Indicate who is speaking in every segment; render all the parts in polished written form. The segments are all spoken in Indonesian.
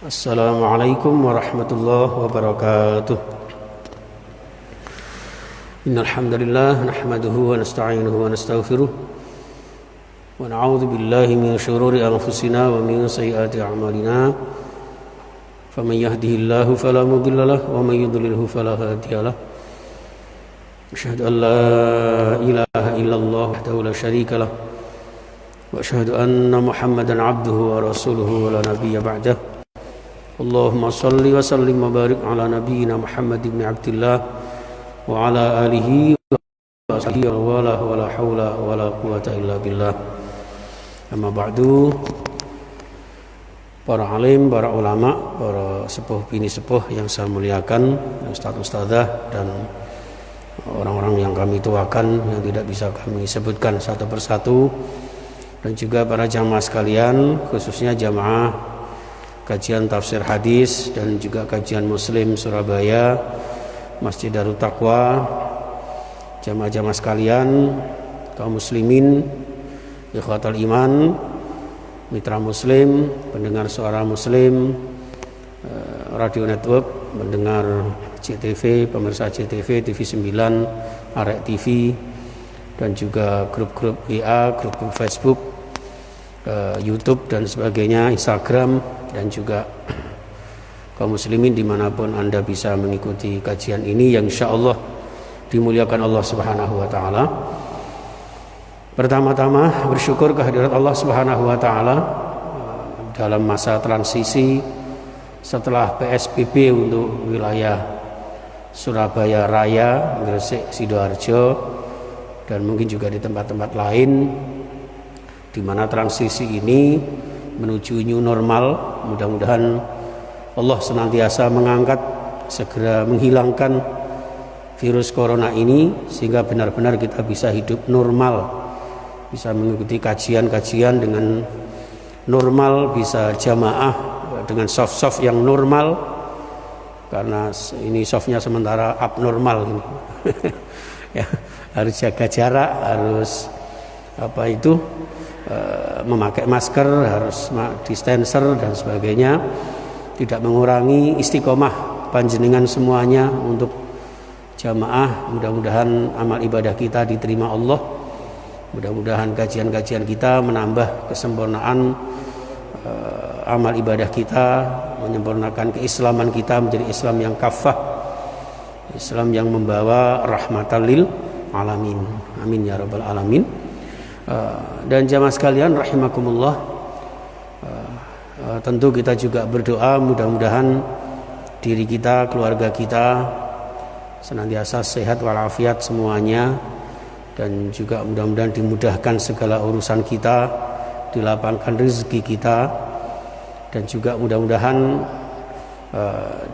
Speaker 1: Assalamualaikum warahmatullahi wabarakatuh. Innal hamdalillah nahmaduhu wa nasta'inuhu wa nastaghfiruh wa na'udzu billahi min shururi anfusina wa min sayyiati a'malina. Faman yahdihillahu fala mudilla lahu wa man yudlilhu fala hadiya lahu. Asyhadu an la ilaha illallah wahdahu la syarika lahu wa asyhadu anna Muhammadan 'abduhu wa rasuluhu wa la nabiyya ba'dahu. Allahumma salli wa sallim wa barik ala nabiyyina Muhammad ibn Abdillah wa ala alihi wa sahbihi wa la hawla wa la quwwata illa billah. Amma ba'du. Para alim, para ulama, para sepuh bini sepuh yang saya muliakan, ustaz-ustazah dan orang-orang yang kami tuakan yang tidak bisa kami sebutkan satu persatu, dan juga para jamaah sekalian, khususnya jamaah kajian tafsir hadis dan juga kajian Muslim Surabaya, Masjid Darut Taqwa, jamaah-jamaah sekalian, kaum muslimin, ikhwatal iman, mitra muslim, pendengar suara muslim, radio network, pendengar CTV, pemirsa CTV, TV 9, Arek TV, dan juga grup-grup WA, grup-grup Facebook, YouTube dan sebagainya, Instagram, dan juga kaum muslimin dimanapun Anda bisa mengikuti kajian ini yang insya Allah dimuliakan Allah Subhanahu wa Ta'ala. Pertama-tama bersyukur kehadirat Allah Subhanahu wa Ta'ala dalam masa transisi setelah PSBB untuk wilayah Surabaya Raya, Gresik, Sidoarjo, dan mungkin juga di tempat-tempat lain, di mana transisi ini menuju new normal. Mudah-mudahan Allah senantiasa mengangkat, segera menghilangkan virus corona ini sehingga benar-benar kita bisa hidup normal, bisa mengikuti kajian-kajian dengan normal, bisa jamaah dengan soft-soft yang normal, karena ini softnya sementara abnormal ini. Ya, harus jaga jarak, harus memakai masker, harus dispenser dan sebagainya, tidak mengurangi istiqomah panjenengan semuanya untuk jamaah. Mudah-mudahan amal ibadah kita diterima Allah, mudah-mudahan kajian-kajian kita menambah kesempurnaan amal ibadah kita, menyempurnakan keislaman kita menjadi Islam yang kafah, Islam yang membawa rahmatan lil alamin. Amin ya rabbal alamin. Dan jamaah sekalian rahimakumullah, tentu kita juga berdoa mudah-mudahan diri kita, keluarga kita senantiasa sehat walafiat semuanya, dan juga mudah-mudahan dimudahkan segala urusan kita, dilapangkan rezeki kita, dan juga mudah-mudahan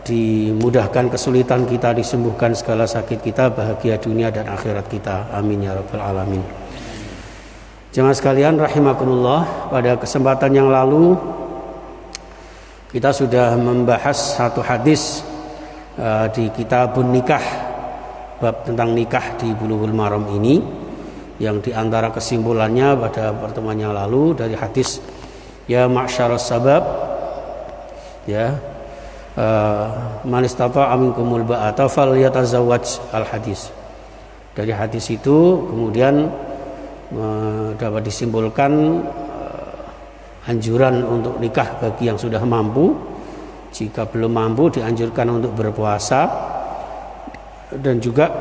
Speaker 1: dimudahkan kesulitan kita, disembuhkan segala sakit kita, bahagia dunia dan akhirat kita. Amin ya rabbal alamin. Jemaah sekalian rahimakumullah, pada kesempatan yang lalu kita sudah membahas satu hadis di kitabun nikah, bab tentang nikah di Bulughul Maram ini, yang diantara kesimpulannya pada pertemuan yang lalu dari hadis ya ma'syaras sabab, ya man istata'a minkumul ba'ata falyatazawwaj al hadis. Dari hadis itu kemudian dapat disimpulkan anjuran untuk nikah bagi yang sudah mampu. Jika belum mampu dianjurkan untuk berpuasa, dan juga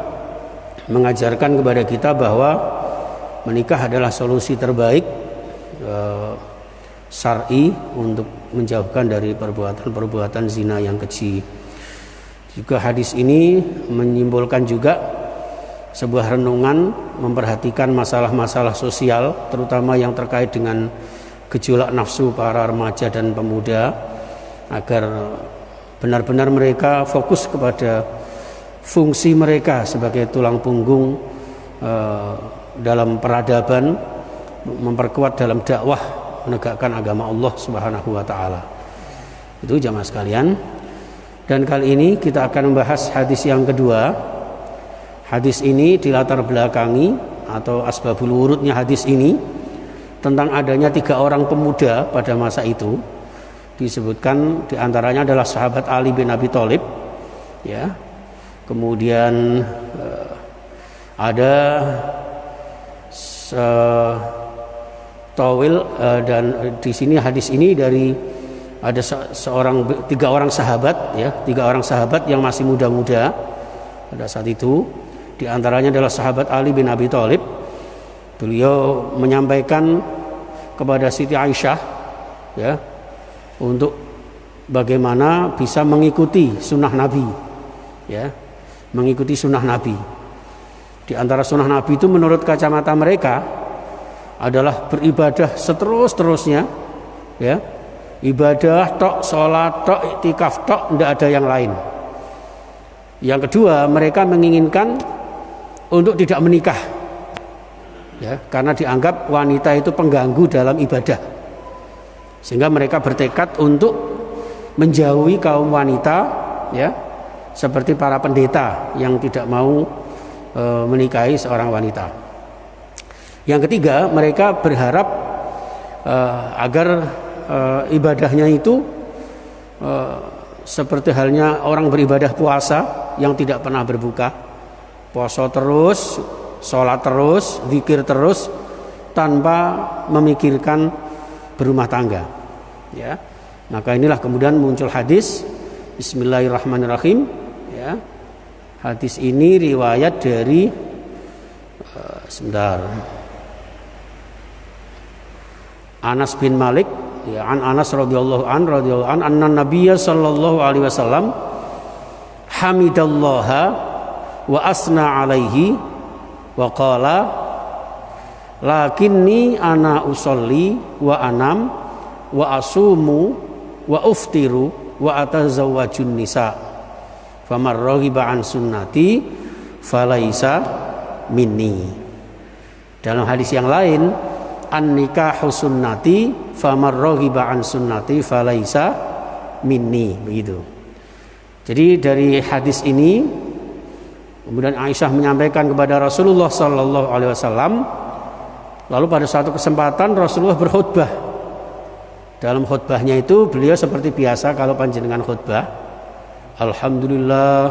Speaker 1: mengajarkan kepada kita bahwa menikah adalah solusi terbaik syar'i untuk menjauhkan dari perbuatan-perbuatan zina yang keji. Juga hadis ini menyimpulkan juga sebuah renungan, memperhatikan masalah-masalah sosial, terutama yang terkait dengan gejolak nafsu para remaja dan pemuda, agar benar-benar mereka fokus kepada fungsi mereka sebagai tulang punggung dalam peradaban, memperkuat dalam dakwah menegakkan agama Allah Subhanahu wa Ta'ala. Itu jamaah sekalian. Dan kali ini kita akan membahas hadis yang kedua. Hadis ini dilatar belakangi atau asbabul wurudnya hadis ini tentang adanya 3 orang pemuda pada masa itu disebutkan diantaranya adalah sahabat Ali bin Abi Thalib, ya. Kemudian ada tawil, dan di sini hadis ini dari ada tiga orang sahabat yang masih muda-muda pada saat itu. Di antaranya adalah sahabat Ali bin Abi Thalib. Beliau menyampaikan kepada Siti Aisyah, ya, untuk bagaimana bisa mengikuti sunnah Nabi, ya, mengikuti sunnah Nabi. Di antara sunnah Nabi itu menurut kacamata mereka adalah beribadah seterus-terusnya, ya, ibadah tok, sholat tok, iktikaf tok, tidak ada yang lain. Yang kedua, mereka menginginkan untuk tidak menikah, ya, karena dianggap wanita itu pengganggu dalam ibadah, sehingga mereka bertekad untuk menjauhi kaum wanita, ya, seperti para pendeta yang tidak mau menikahi seorang wanita. Yang ketiga, mereka berharap agar ibadahnya itu seperti halnya orang beribadah puasa yang tidak pernah berbuka, puasa terus, sholat terus, zikir terus, tanpa memikirkan berumah tangga, ya. Maka inilah kemudian muncul hadis Bismillahirrahmanirrahim, ya. Hadis ini riwayat dari Anas bin Malik, ya, an Anas radhiyallahu an anna Nabiyya sallallahu alaihi wasallam hamidallaha wa asna alaihi wa qala lakinni ana usolli wa anam wa asumu wa uftiru wa atazawwajun nisa famar raghiba an sunnati falaisa minni. Dalam hadis yang lain, an nikahu sunnati famar raghiba an sunnati falaisa minni, begitu. Jadi dari hadis ini kemudian Aisyah menyampaikan kepada Rasulullah sallallahu alaihi wasallam. Lalu pada suatu kesempatan Rasulullah berkhutbah. Dalam khutbahnya itu beliau seperti biasa kalau panjenengan khutbah, alhamdulillah,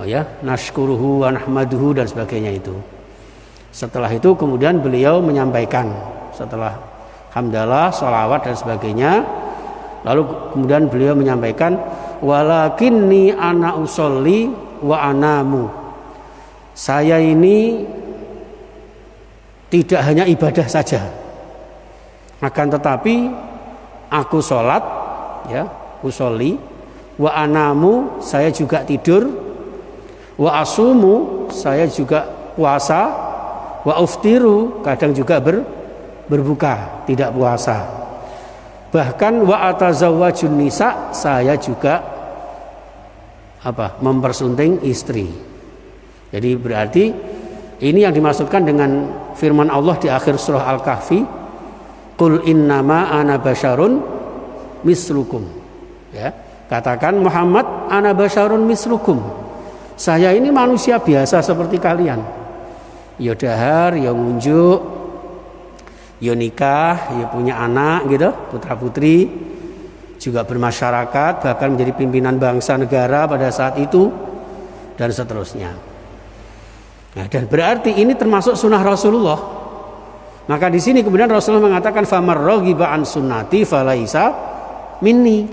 Speaker 1: ya, nashkuruhu wa nahmaduhu dan sebagainya itu. Setelah itu kemudian beliau menyampaikan, setelah hamdalah, sholawat dan sebagainya, lalu kemudian beliau menyampaikan walakinni ana usolli wa anamu. Saya ini tidak hanya ibadah saja, akan tetapi aku sholat, ya, usolli, wa anamu, saya juga tidur, wa asumu, saya juga puasa, wa uftiru, kadang juga berbuka, tidak puasa. Bahkan wa atazawwajun nisa, saya juga mempersunting istri. Jadi berarti ini yang dimaksudkan dengan firman Allah di akhir surah Al-Kahfi, qul innama ana basyarun mislukum, ya, katakan Muhammad, ana basyarun mislukum, saya ini manusia biasa seperti kalian. Ya dahar, ya ngunjuk, ya nikah, ya punya anak gitu, putra putri, juga bermasyarakat, bahkan menjadi pimpinan bangsa negara pada saat itu, dan seterusnya. Nah, dan berarti ini termasuk sunnah Rasulullah. Maka di sini kemudian Rasulullah mengatakan famar raghiba an sunnati falaisa minni.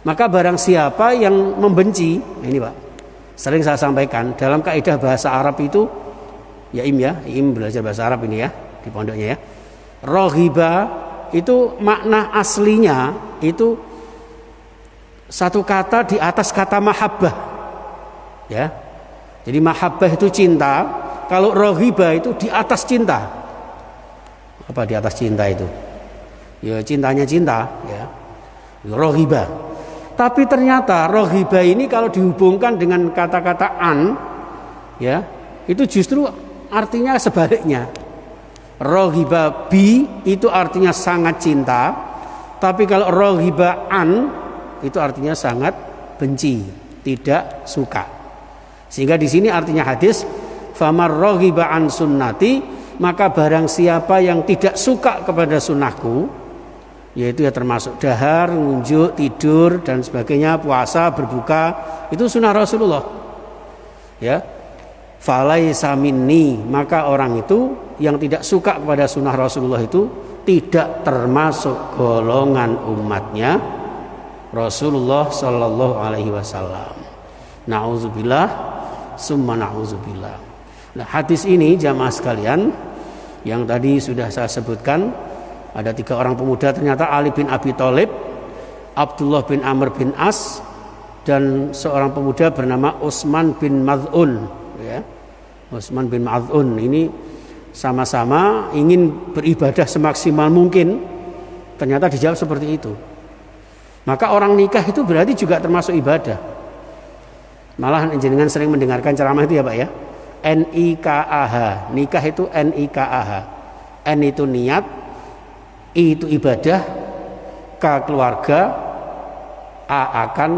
Speaker 1: Maka barang siapa yang membenci, ini Pak, sering saya sampaikan dalam kaidah bahasa Arab itu, ya Im belajar bahasa Arab ini ya di pondoknya ya. Raghiba itu makna aslinya itu satu kata di atas kata mahabbah, ya. Jadi mahabbah itu cinta, kalau raghiba itu di atas cinta. Apa di atas cinta itu? Ya cintanya cinta, ya. Raghiba. Tapi ternyata raghiba ini kalau dihubungkan dengan kata-kata an, ya, itu justru artinya sebaliknya. Raghiba bi itu artinya sangat cinta, tapi kalau raghiba an itu artinya sangat benci, tidak suka. Sehingga di sini artinya hadis famar raghiba an sunnati, maka barang siapa yang tidak suka kepada sunnahku, yaitu ya termasuk dahar, ngunjuk, tidur dan sebagainya, puasa, berbuka, itu sunnah Rasulullah. Ya. Falaisa minni, maka orang itu yang tidak suka kepada sunnah Rasulullah itu tidak termasuk golongan umatnya Rasulullah sallallahu alaihi wasallam. Nauzubillah summa nauzubillah. Nah, hadis ini jamaah sekalian yang tadi sudah saya sebutkan, ada 3 orang pemuda ternyata Ali bin Abi Thalib, Abdullah bin Amr bin As, dan seorang pemuda bernama Utsman bin Maz'un, ya. Utsman bin Maz'un ini sama-sama ingin beribadah semaksimal mungkin, ternyata dijawab seperti itu. Maka orang nikah itu berarti juga termasuk ibadah. Malah jenengan sering mendengarkan ceramah itu ya Pak ya. NIKAH, nikah itu NIKAH. N itu niat, I itu ibadah, K keluarga, A akan,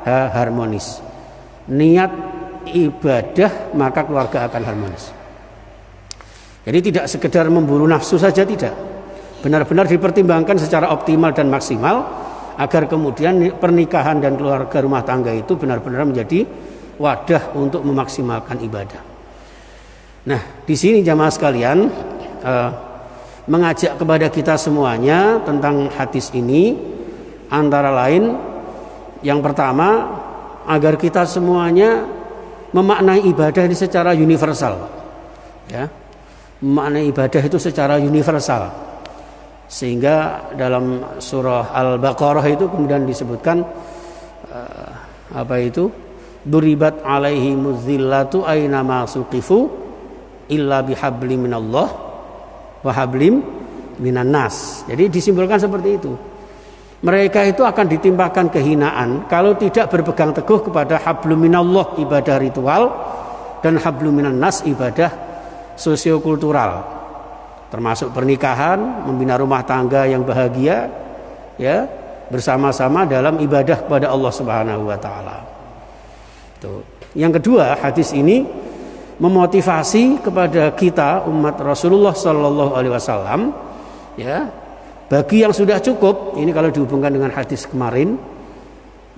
Speaker 1: H harmonis. Niat ibadah maka keluarga akan harmonis. Jadi tidak sekedar memburu nafsu saja, tidak. Benar-benar dipertimbangkan secara optimal dan maksimal agar kemudian pernikahan dan keluarga rumah tangga itu benar-benar menjadi wadah untuk memaksimalkan ibadah. Nah, di sini jamaah sekalian mengajak kepada kita semuanya tentang hadis ini, antara lain yang pertama agar kita semuanya memaknai ibadah ini secara universal, ya, memaknai ibadah itu secara universal, sehingga dalam surah Al-Baqarah itu kemudian disebutkan apa itu, duribat alaihimuz zillatu aina ma suqifu illa bihablim minallah wa hablim minan nas. Jadi disimbolkan seperti itu. Mereka itu akan ditimpakan kehinaan kalau tidak berpegang teguh kepada hablum minallah ibadah ritual dan hablum minan nas ibadah sosiokultural, termasuk pernikahan, membina rumah tangga yang bahagia, ya, bersama-sama dalam ibadah kepada Allah Subhanahu wa taala. Tuh. Yang kedua, hadis ini memotivasi kepada kita umat Rasulullah sallallahu alaihi wasallam, ya, bagi yang sudah cukup, ini kalau dihubungkan dengan hadis kemarin,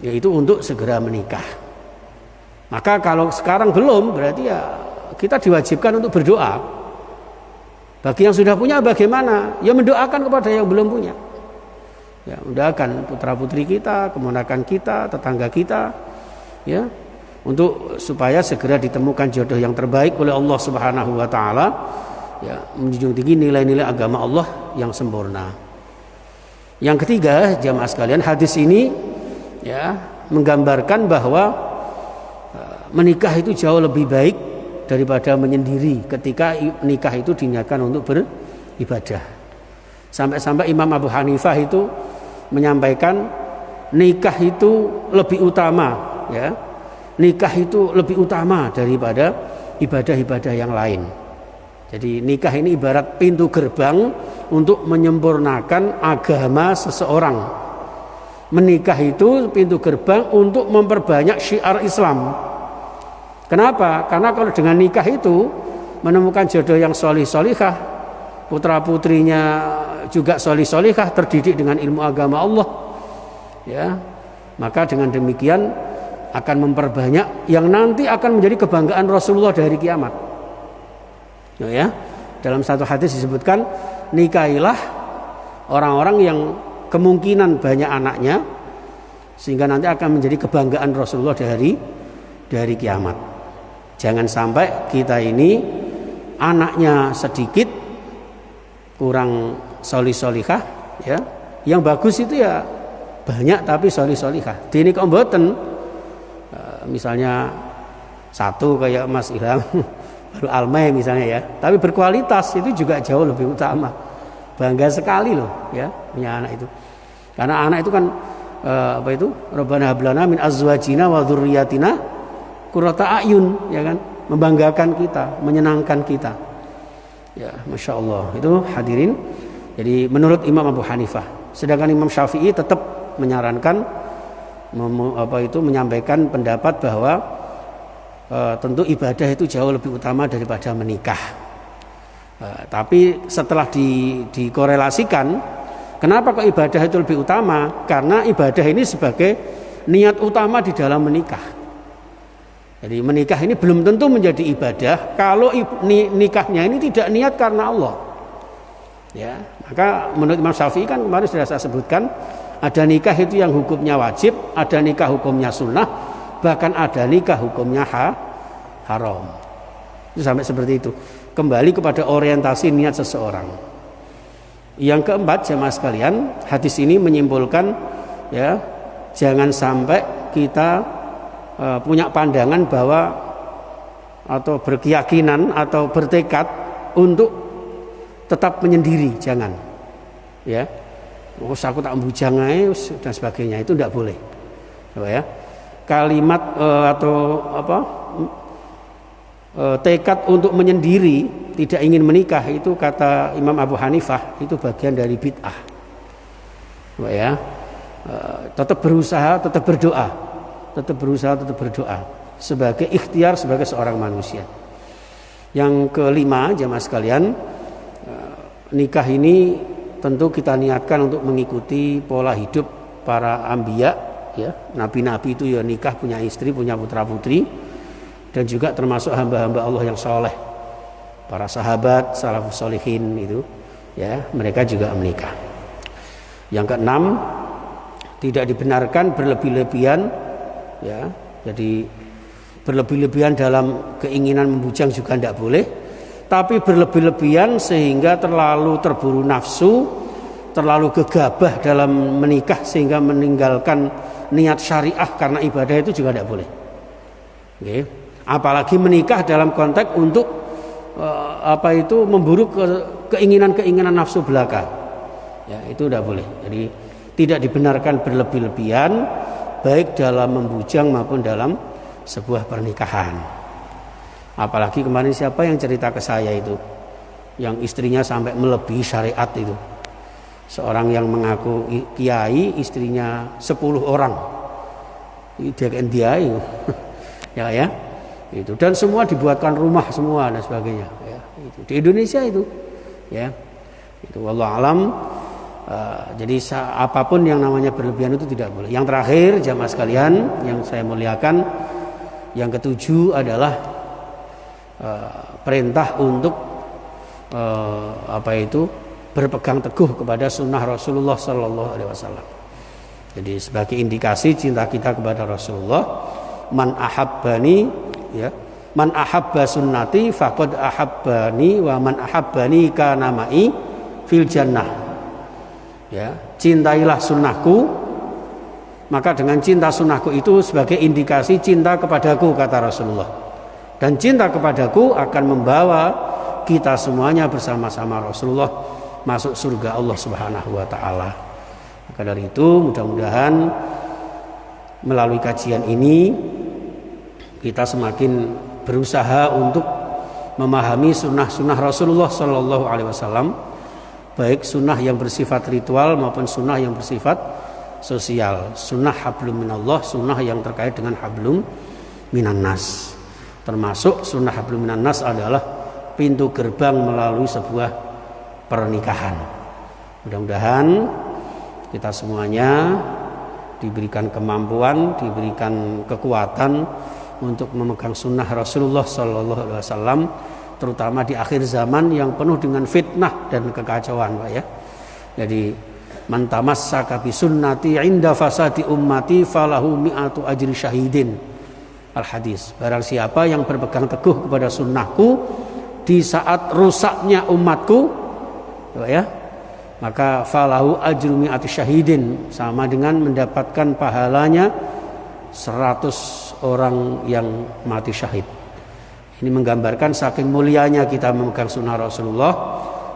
Speaker 1: yaitu untuk segera menikah. Maka kalau sekarang belum, berarti ya kita diwajibkan untuk berdoa. Bagi yang sudah punya bagaimana? Ya mendoakan kepada yang belum punya. Ya, mendoakan putra-putri kita, keponakan kita, tetangga kita, ya, untuk supaya segera ditemukan jodoh yang terbaik oleh Allah Subhanahu wa taala, ya, menjunjung tinggi nilai-nilai agama Allah yang sempurna. Yang ketiga, jamaah sekalian, hadis ini ya menggambarkan bahwa menikah itu jauh lebih baik daripada menyendiri ketika nikah itu diniatkan untuk beribadah. Sampai-sampai Imam Abu Hanifah itu menyampaikan nikah itu lebih utama, ya. Nikah itu lebih utama daripada ibadah-ibadah yang lain. Jadi nikah ini ibarat pintu gerbang untuk menyempurnakan agama seseorang. Menikah itu pintu gerbang untuk memperbanyak syiar Islam. Kenapa? Karena kalau dengan nikah itu menemukan jodoh yang solih-solihah, putra-putrinya juga solih-solihah, terdidik dengan ilmu agama Allah, ya, maka dengan demikian akan memperbanyak yang nanti akan menjadi kebanggaan Rasulullah dari kiamat. Ya, dalam satu hadis disebutkan, nikahilah orang-orang yang kemungkinan banyak anaknya, sehingga nanti akan menjadi kebanggaan Rasulullah dari kiamat. Jangan sampai kita ini anaknya sedikit, kurang solih-solihah, ya. Yang bagus itu ya banyak tapi solih-solihah. Dini kok mboten, misalnya satu kayak Mas Ilham baru Almay misalnya, ya, tapi berkualitas, itu juga jauh lebih utama. Bangga sekali loh, ya, punya anak itu. Karena anak itu kan apa itu? Rabbana hablana min azwajina wa dzurriyyatina qurrata a'yun, ya kan? Membanggakan kita, menyenangkan kita. Ya, Masya Allah. Itu hadirin. Jadi menurut Imam Abu Hanifah. Sedangkan Imam Syafi'i tetap menyarankan menyampaikan pendapat bahwa tentu ibadah itu jauh lebih utama daripada menikah. Tapi setelah dikorelasikan Kenapa kok ibadah itu lebih utama? Karena ibadah ini sebagai niat utama di dalam menikah. Jadi menikah ini belum tentu menjadi ibadah kalau nikahnya ini tidak niat karena Allah. Ya, maka menurut Imam Syafi'i kan kemarin sudah saya sebutkan, ada nikah itu yang hukumnya wajib, ada nikah hukumnya sunnah, bahkan ada nikah hukumnya haram. Itu sampai seperti itu. Kembali kepada orientasi niat seseorang. Yang keempat, jemaah sekalian, hadis ini menyimpulkan ya, jangan sampai kita punya pandangan bahwa atau berkeyakinan atau bertekad untuk tetap menyendiri, jangan. Ya. Aku tak bujang aja dan sebagainya, itu tidak boleh. Ya. Kalimat atau tekad untuk menyendiri, tidak ingin menikah, itu kata Imam Abu Hanifah itu bagian dari bid'ah. Ya, tetap berusaha, tetap berdoa, sebagai ikhtiar sebagai seorang manusia. Yang kelima, jemaah sekalian, nikah ini tentu kita niatkan untuk mengikuti pola hidup para anbiya, ya, nabi-nabi itu ya nikah, punya istri, punya putra putri, dan juga termasuk hamba-hamba Allah yang soleh, para sahabat salafus sholihin itu, ya, mereka juga menikah. Yang keenam, tidak dibenarkan berlebih-lebihan, ya, jadi berlebih-lebihan dalam keinginan membujang juga tidak boleh, tapi berlebih-lebihan sehingga terlalu terburu nafsu, terlalu gegabah dalam menikah sehingga meninggalkan niat syariah karena ibadah, itu juga tidak boleh. Okay. Apalagi menikah dalam konteks untuk memburu keinginan-keinginan nafsu belaka, ya, itu tidak boleh. Jadi tidak dibenarkan berlebih-lebihan baik dalam membujang maupun dalam sebuah pernikahan. Apalagi kemarin siapa yang cerita ke saya itu, yang istrinya sampai melebihi syariat itu, seorang yang mengaku kiai, istrinya 10 orang, dia ya itu, dan semua dibuatkan rumah semua dan sebagainya, ya, itu di Indonesia itu, ya, itu wallahu alam. Jadi apapun yang namanya berlebihan itu tidak boleh. Yang terakhir, jamaah sekalian yang saya muliakan, yang ketujuh adalah perintah untuk berpegang teguh kepada sunnah Rasulullah Sallallahu Alaihi Wasallam. Jadi sebagai indikasi cinta kita kepada Rasulullah, man ahabbani, ya, man ahabba sunnati faqad ahabbani wa man ahabbani kana ma'i fil jannah. Ya, cintailah sunnahku, maka dengan cinta sunnahku itu sebagai indikasi cinta kepadaku, kata Rasulullah. Dan cinta kepadaku akan membawa kita semuanya bersama-sama Rasulullah masuk surga Allah Subhanahu wa taala. Maka dari itu mudah-mudahan melalui kajian ini kita semakin berusaha untuk memahami sunnah-sunnah Rasulullah Sallallahu Alaihi Wasallam, baik sunnah yang bersifat ritual maupun sunnah yang bersifat sosial. Sunnah hablum minallah, sunnah yang terkait dengan hablum minannas. Termasuk sunnah hablum minannas adalah pintu gerbang melalui sebuah pernikahan. Mudah-mudahan kita semuanya diberikan kemampuan, diberikan kekuatan untuk memegang sunnah Rasulullah Sallallahu Alaihi Wasallam, terutama di akhir zaman yang penuh dengan fitnah dan kekacauan, Pak, ya. Jadi man tamassaka bi sunnati inda fasadi ummati falahu mi'atu ajri syahidin. Al-hadis. Barang siapa yang berpegang teguh kepada sunnahku di saat rusaknya umatku, ya, maka falahu ajru mi'ati syahidin, sama dengan mendapatkan pahalanya 100 orang yang mati syahid. Ini menggambarkan saking mulianya kita memegang sunnah Rasulullah,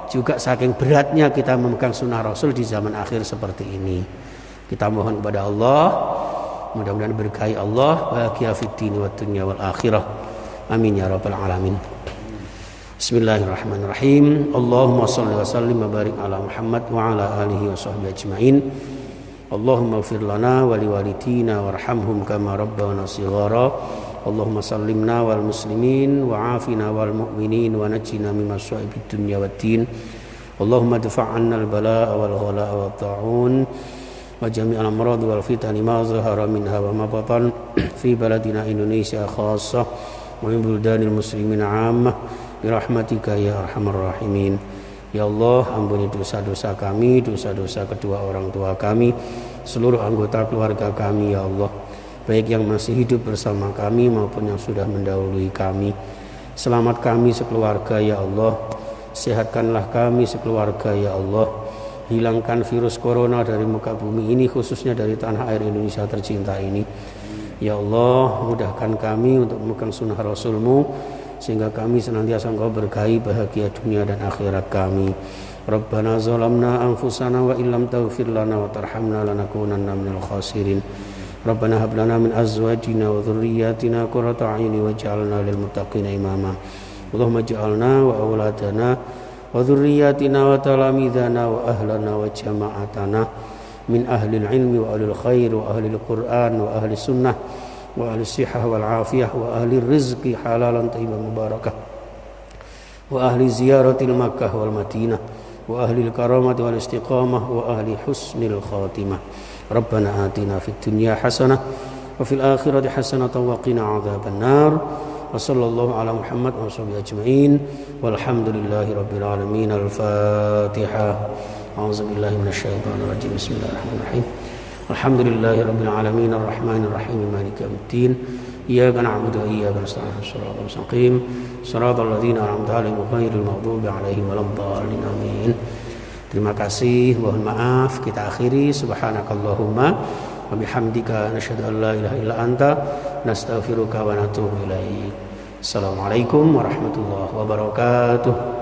Speaker 1: juga saking beratnya kita memegang sunnah Rasul di zaman akhir seperti ini. Kita mohon kepada Allah, mudah-mudahan berkahi Allah, bahagia fid dini wad dunya wal akhirah. Amin ya rabbal alamin. Bismillahirrahmanirrahim. Allahumma shalli wa sallim wa barik ala Muhammad wa ala alihi wa sahbihi ajma'in. Allahumma ighfir lana wa liwalidina warhamhum kama rabbana shighara. Allahumma sallimna wal muslimin wa afina wal mu'minin wa najjina mimma sya'ibid dunya waddin. Allahumma dfa' 'anna al-balaa'a wal ghalaa'a wat ta'un wa jami' al-amrad wal fitan ma zahara minha wa ma batan fi baladina Indonesia khassah wa min buldanil muslimin 'ammah bi rahmatika ya arhamar rahimin. Ya Allah, ampuni dosa-dosa kami, dosa-dosa kedua orang tua kami, seluruh anggota keluarga kami ya Allah, baik yang masih hidup bersama kami maupun yang sudah mendahului kami. Selamat kami sekeluarga ya Allah, sehatkanlah kami sekeluarga ya Allah. Hilangkan virus corona dari muka bumi ini, khususnya dari tanah air Indonesia tercinta ini. Ya Allah, mudahkan kami untuk memegang sunnah Rasul-Mu, sehingga kami senantiasa Engkau berkahi bahagia dunia dan akhirat kami. Rabbana zalamna anfusana wa illam taghfir lana wa tarhamna lanakunanna minal khasirin. Rabbana hab lana min azwajina wa dhurriyyatina qurrata a'yuni waj'alna lil muttaqina imama. Allahumma ij'alna wa auladana wa dhurriyyatina wa talamidana wa ahlana wa jama'atana min ahli ilmi wa ahli khair wa ahli Qur'an wa ahli sunnah wa ahli sihah wal afiyah wa ahli rizqi halalan thayyiban mubarakah wa ahli ziyaratil Makkah wal Madinah wa ahli karamati wal istiqamah wa ahli husnil khatimah. Rabbana atina fid dunya hasanah wa fil akhirati hasanatan wa qina adzaban nar. Wa sallallahu ala Muhammad wa sahbihi ajma'in walhamdulillahi rabbil alamin. Al-Fatihah. A'udzu billahi minasyaitonir rajim. Bismillahirrahmanirrahim. Alhamdulillahi rabbil alamin arrahmanir rahim maliki yaumiddin. Iyyaka na'budu wa iyyaka nasta'in. Shiratal mustaqim. Shiratal ladzina an'amta 'alaihim ghairil maghdubi 'alaihim waladdallin. Amin. Terima kasih, mohon maaf, kita akhiri. Subhanakallahumma wa bihamdika nasyhadu an la ilaha illa anta nastaghfiruka wa natubu ilaik. Assalamualaikum warahmatullahi wabarakatuh.